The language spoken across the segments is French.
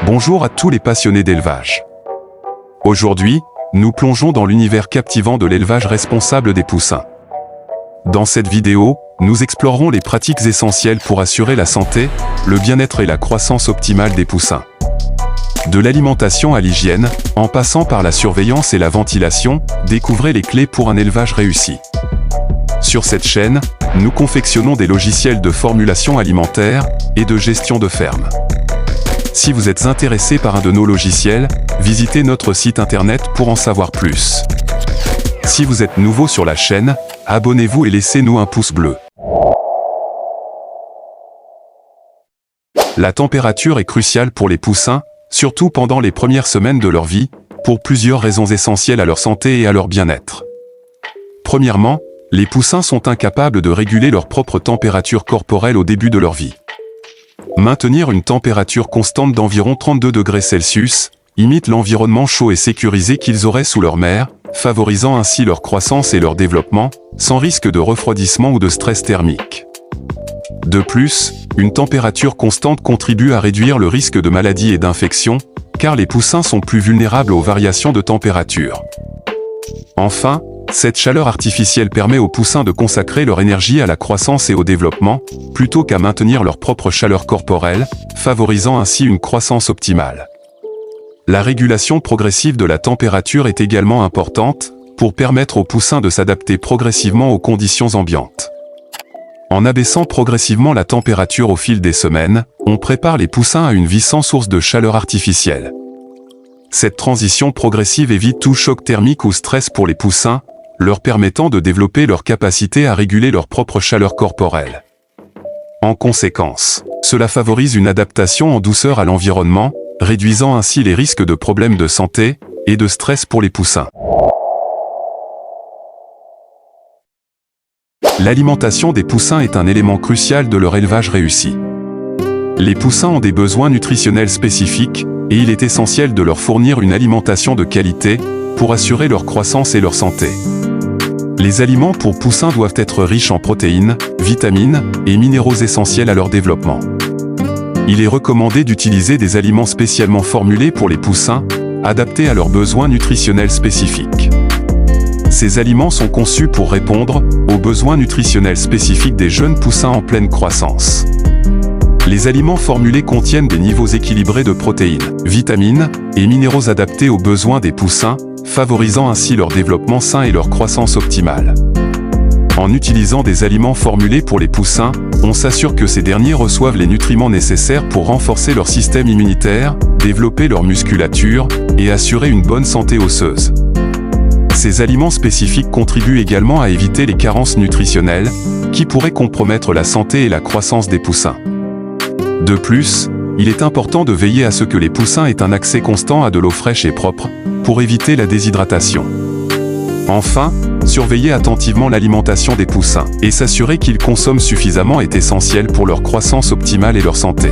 Bonjour à tous les passionnés d'élevage. Aujourd'hui, nous plongeons dans l'univers captivant de l'élevage responsable des poussins. Dans cette vidéo, nous explorerons les pratiques essentielles pour assurer la santé, le bien-être et la croissance optimale des poussins. De l'alimentation à l'hygiène, en passant par la surveillance et la ventilation, découvrez les clés pour un élevage réussi. Sur cette chaîne, nous confectionnons des logiciels de formulation alimentaire et de gestion de ferme. Si vous êtes intéressé par un de nos logiciels, visitez notre site internet pour en savoir plus. Si vous êtes nouveau sur la chaîne, abonnez-vous et laissez-nous un pouce bleu. La température est cruciale pour les poussins, surtout pendant les premières semaines de leur vie, pour plusieurs raisons essentielles à leur santé et à leur bien-être. Premièrement, les poussins sont incapables de réguler leur propre température corporelle au début de leur vie. Maintenir une température constante d'environ 32 degrés Celsius imite l'environnement chaud et sécurisé qu'ils auraient sous leur mère, favorisant ainsi leur croissance et leur développement, sans risque de refroidissement ou de stress thermique. De plus, une température constante contribue à réduire le risque de maladies et d'infections, car les poussins sont plus vulnérables aux variations de température. Enfin, cette chaleur artificielle permet aux poussins de consacrer leur énergie à la croissance et au développement, plutôt qu'à maintenir leur propre chaleur corporelle, favorisant ainsi une croissance optimale. La régulation progressive de la température est également importante, pour permettre aux poussins de s'adapter progressivement aux conditions ambiantes. En abaissant progressivement la température au fil des semaines, on prépare les poussins à une vie sans source de chaleur artificielle. Cette transition progressive évite tout choc thermique ou stress pour les poussins, leur permettant de développer leur capacité à réguler leur propre chaleur corporelle. En conséquence, cela favorise une adaptation en douceur à l'environnement, réduisant ainsi les risques de problèmes de santé et de stress pour les poussins. L'alimentation des poussins est un élément crucial de leur élevage réussi. Les poussins ont des besoins nutritionnels spécifiques, et il est essentiel de leur fournir une alimentation de qualité, pour assurer leur croissance et leur santé. Les aliments pour poussins doivent être riches en protéines, vitamines et minéraux essentiels à leur développement. Il est recommandé d'utiliser des aliments spécialement formulés pour les poussins, adaptés à leurs besoins nutritionnels spécifiques. Ces aliments sont conçus pour répondre aux besoins nutritionnels spécifiques des jeunes poussins en pleine croissance. Les aliments formulés contiennent des niveaux équilibrés de protéines, vitamines et minéraux adaptés aux besoins des poussins, favorisant ainsi leur développement sain et leur croissance optimale. En utilisant des aliments formulés pour les poussins, on s'assure que ces derniers reçoivent les nutriments nécessaires pour renforcer leur système immunitaire, développer leur musculature et assurer une bonne santé osseuse. Ces aliments spécifiques contribuent également à éviter les carences nutritionnelles, qui pourraient compromettre la santé et la croissance des poussins. De plus, il est important de veiller à ce que les poussins aient un accès constant à de l'eau fraîche et propre, pour éviter la déshydratation. Enfin, surveiller attentivement l'alimentation des poussins et s'assurer qu'ils consomment suffisamment est essentiel pour leur croissance optimale et leur santé.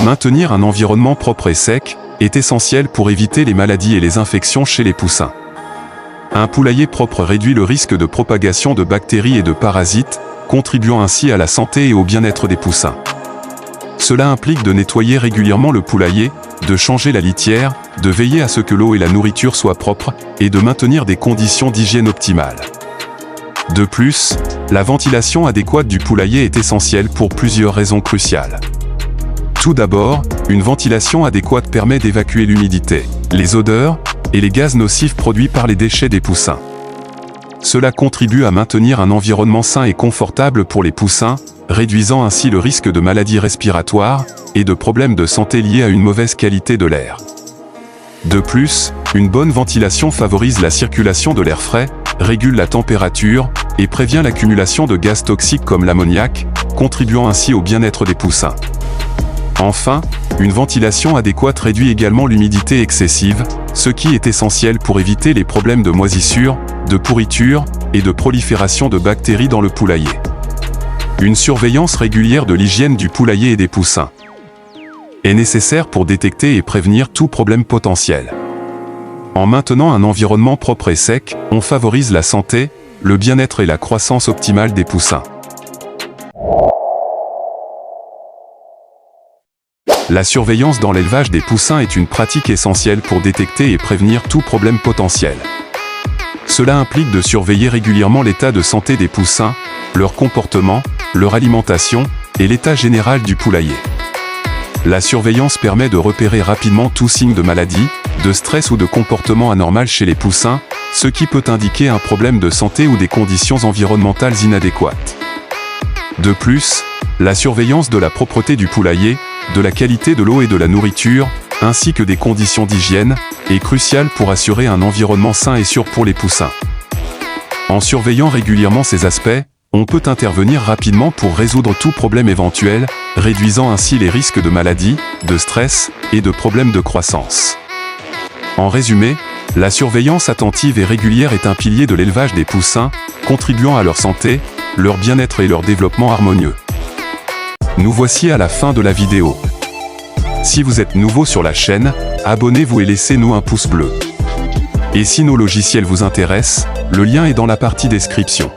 Maintenir un environnement propre et sec est essentiel pour éviter les maladies et les infections chez les poussins. Un poulailler propre réduit le risque de propagation de bactéries et de parasites, contribuant ainsi à la santé et au bien-être des poussins. Cela implique de nettoyer régulièrement le poulailler, de changer la litière, de veiller à ce que l'eau et la nourriture soient propres, et de maintenir des conditions d'hygiène optimales. De plus, la ventilation adéquate du poulailler est essentielle pour plusieurs raisons cruciales. Tout d'abord, une ventilation adéquate permet d'évacuer l'humidité, les odeurs et les gaz nocifs produits par les déchets des poussins. Cela contribue à maintenir un environnement sain et confortable pour les poussins, réduisant ainsi le risque de maladies respiratoires et de problèmes de santé liés à une mauvaise qualité de l'air. De plus, une bonne ventilation favorise la circulation de l'air frais, régule la température et prévient l'accumulation de gaz toxiques comme l'ammoniac, contribuant ainsi au bien-être des poussins. Enfin, une ventilation adéquate réduit également l'humidité excessive, ce qui est essentiel pour éviter les problèmes de moisissure, de pourriture et de prolifération de bactéries dans le poulailler. Une surveillance régulière de l'hygiène du poulailler et des poussins est nécessaire pour détecter et prévenir tout problème potentiel. En maintenant un environnement propre et sec, on favorise la santé, le bien-être et la croissance optimale des poussins. La surveillance dans l'élevage des poussins est une pratique essentielle pour détecter et prévenir tout problème potentiel. Cela implique de surveiller régulièrement l'état de santé des poussins, leur comportement, leur alimentation et l'état général du poulailler. La surveillance permet de repérer rapidement tout signe de maladie, de stress ou de comportement anormal chez les poussins, ce qui peut indiquer un problème de santé ou des conditions environnementales inadéquates. De plus, la surveillance de la propreté du poulailler, de la qualité de l'eau et de la nourriture, ainsi que des conditions d'hygiène, est cruciale pour assurer un environnement sain et sûr pour les poussins. En surveillant régulièrement ces aspects, on peut intervenir rapidement pour résoudre tout problème éventuel, réduisant ainsi les risques de maladies, de stress et de problèmes de croissance. En résumé, la surveillance attentive et régulière est un pilier de l'élevage des poussins, contribuant à leur santé, leur bien-être et leur développement harmonieux. Nous voici à la fin de la vidéo. Si vous êtes nouveau sur la chaîne, abonnez-vous et laissez-nous un pouce bleu. Et si nos logiciels vous intéressent, le lien est dans la partie description.